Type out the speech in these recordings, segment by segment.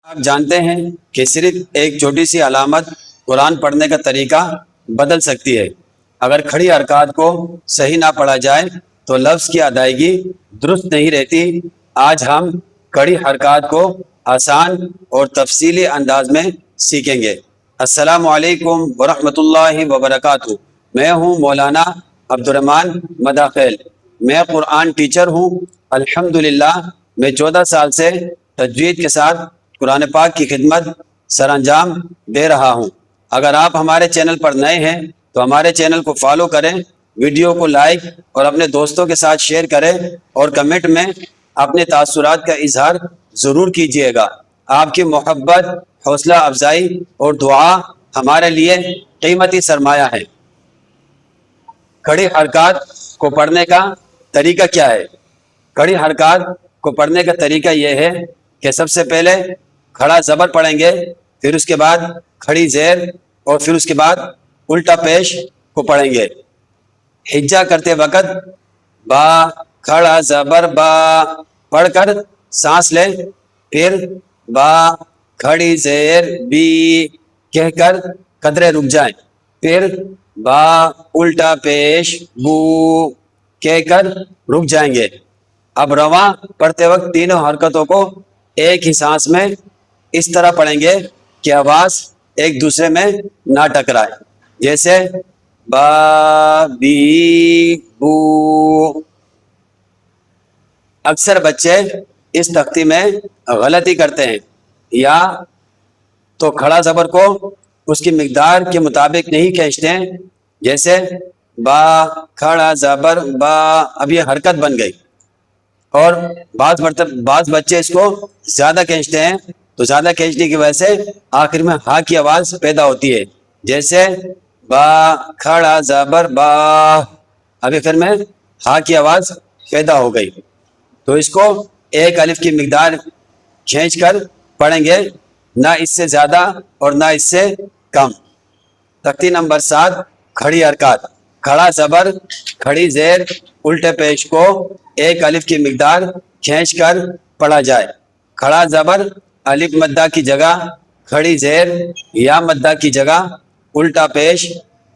آپ جانتے ہیں کہ صرف ایک چھوٹی سی علامت قرآن پڑھنے کا طریقہ بدل سکتی ہے۔ اگر کھڑی حرکات کو صحیح نہ پڑھا جائے تو لفظ کی ادائیگی درست نہیں رہتی۔ آج ہم کھڑی حرکات کو آسان اور تفصیلی انداز میں سیکھیں گے۔ السلام علیکم ورحمۃ اللہ وبرکاتہ۔ میں ہوں مولانا عبدالرحمن مداخیل۔ میں قرآن ٹیچر ہوں۔ الحمدللہ میں 14 سال سے تجوید کے ساتھ قرآن پاک کی خدمت سر انجام دے رہا ہوں۔ اگر آپ ہمارے چینل پر نئے ہیں تو ہمارے چینل کو فالو کریں، ویڈیو کو لائک اور اپنے دوستوں کے ساتھ شیئر کریں اور کمنٹ میں اپنے تاثرات کا اظہار ضرور کیجیے گا۔ آپ کی محبت، حوصلہ افزائی اور دعا ہمارے لیے قیمتی سرمایہ ہے۔ کھڑی حرکات کو پڑھنے کا طریقہ کیا ہے؟ کھڑی حرکات کو پڑھنے کا طریقہ یہ ہے کہ سب سے پہلے کھڑا زبر پڑھیں گے، پھر اس کے بعد کھڑی زیر اور پھر اس کے بعد الٹا پیش کو پڑھیں گے۔ ہجا کرتے وقت با کھڑا زبر با پڑھ کر سانس لیں، پھر با کھڑی زیر بی کہہ کر قدرے رک جائیں، پھر با الٹا پیش بو کہہ کر رک جائیں گے۔ اب رواں پڑھتے وقت تینوں حرکتوں کو ایک ہی سانس میں اس طرح پڑھیں گے کہ آواز ایک دوسرے میں نہ ٹکرائے، جیسے با بی بو۔ اکثر بچے اس تختی میں غلطی کرتے ہیں، یا تو کھڑا زبر کو اس کی مقدار کے مطابق نہیں کھینچتے ہیں، جیسے با کھڑا زبر با، اب یہ حرکت بن گئی، اور بعض بچے اس کو زیادہ کھینچتے ہیں، تو زیادہ کھینچنے کی وجہ سے آخر میں ہا کی آواز پیدا ہوتی ہے، جیسے با کھڑا زبر با، ابھی پھر میں ہا کی آواز پیدا ہو گئی۔ تو اس کو ایک الف کی مقدار کھینچ کر پڑھیں گے، نہ اس سے زیادہ اور نہ اس سے کم۔ تختی نمبر 7، کھڑی حرکات۔ کھڑا زبر کھڑی زیر الٹے پیش کو ایک الف کی مقدار کھینچ کر پڑھا جائے۔ کھڑا زبر الف مدہ کی جگہ کھڑی زیر یا مدہ کی جگہ الٹا پیش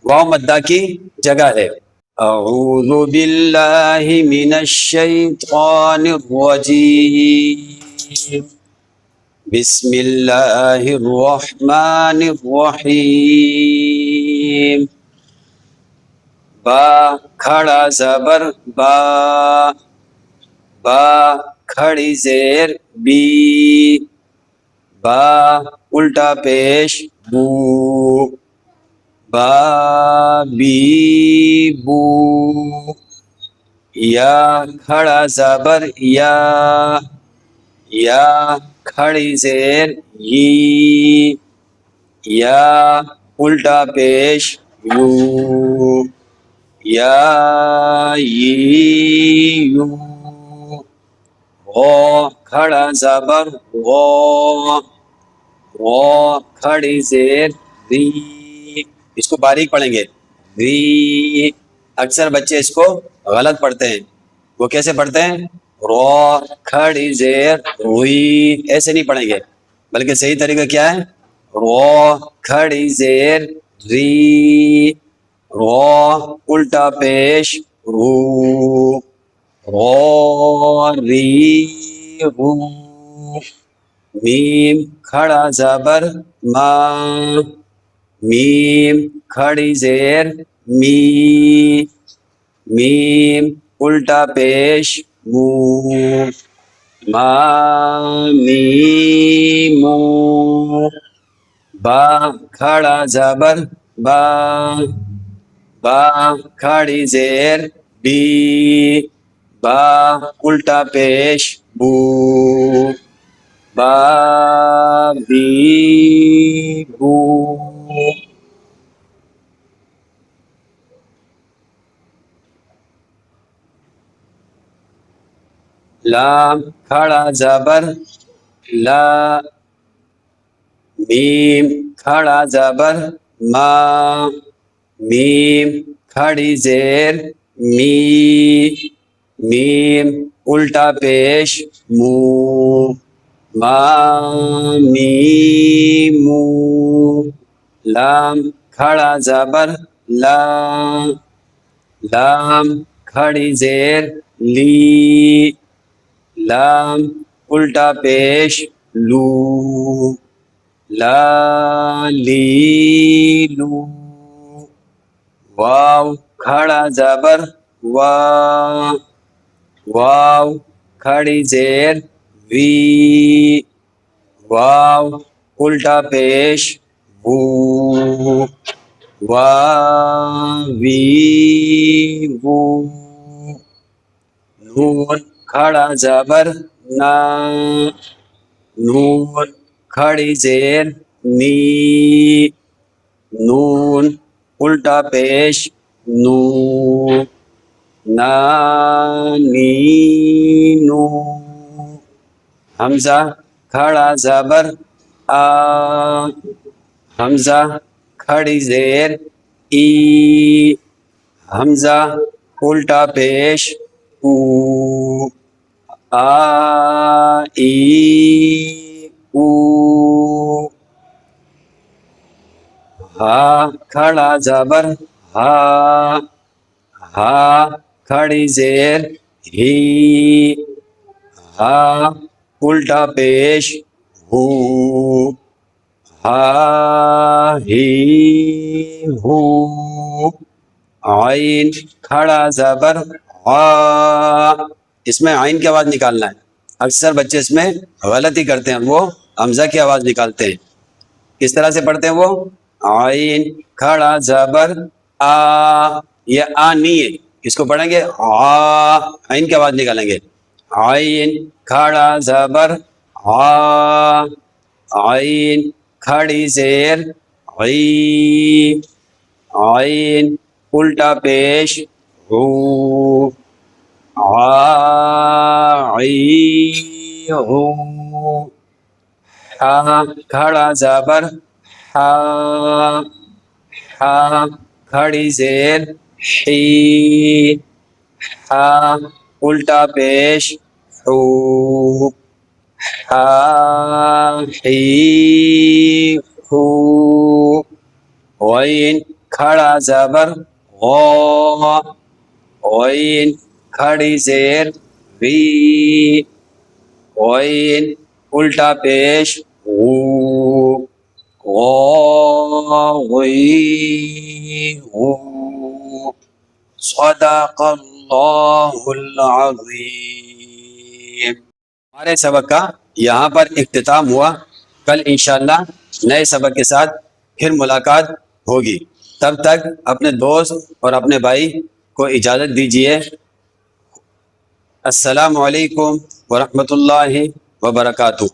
واو مدہ کی جگہ ہے۔ اعوذ باللہ من الشیطان الرجیم، بسم اللہ الرحمن الرحیم۔ با کھڑا زبر با، با کھڑی زیر بی، با الٹا پیش بو، با بی بو۔ یا کھڑا زبر یا، یا کھڑی زیر یی، یا الٹا پیش یو، یا یی یو۔ غو کھڑا زبر غو، غو کھڑی زیر ری، اس کو باریک پڑھیں گے ری۔ اکثر بچے اس کو غلط پڑھتے ہیں، وہ کیسے پڑھتے ہیں؟ رو کھڑی زیر روئی، ایسے نہیں پڑھیں گے، بلکہ صحیح طریقہ کیا ہے؟ رو کھڑی زیر ری، رو الٹا پیش رو، رو ری رو۔ میم کھڑا زبر ما، میم کھڑی زیر می، میم الٹا پیش مو، ما می مو۔ با کھڑا زبر با، با کھڑی زیر بی، با الٹا پیش بو، با بی بو۔ لام کھڑا زبر لا، میم کھڑا زبر ما، میم کھڑی زیر می، میم الٹا پیش مو، ما میمو لام کھڑا زبر لا لام کھڑی زیر لی لام الٹا پیش لو لا لی لو واو کھڑا زبر وا واو کھڑی زیر وی واو الٹا پیش وو وی وو نون کھڑا زبر نا نون کھڑی زیر نی نون الٹا پیش نو نانی نو حمزہ کھڑا زبر آ حمزہ کھڑی زیر ای حمزہ الٹا پیش او آ ای او ہا کھڑا زبر ہا ہا کھڑی زیر ہی ہا الٹا پیش ہو ہا ہی ہو عین کھڑا زبر آ اس میں عین کی آواز نکالنا ہے. اکثر بچے اس میں غلطی کرتے ہیں, وہ حمزہ کی آواز نکالتے ہیں. کس طرح سے پڑھتے ہیں وہ؟ عین کھڑا زبر آ, یہ آ نہیں ہے, اس کو پڑھیں گے آ, عین کی آواز نکالیں گے. عین کھڑا زبر آ, عین کھڑی زیر عی, عین الٹا پیش ہو عی ہو. ہا کھڑا زبر ہا, ہا کھڑی زیر حی, ہا الٹا پیش حو ہا حی ہو. غین کھڑا زبر غا, غین کھڑی زیر وی, غین الٹا پیش غو غی غو. صدق اللہ العظیم. ہمارے سبق کا یہاں پر اختتام ہوا. کل انشاءاللہ نئے سبق کے ساتھ پھر ملاقات ہوگی. تب تک اپنے دوست اور اپنے بھائی کو اجازت دیجیے. السلام علیکم ورحمۃ اللہ وبرکاتہ.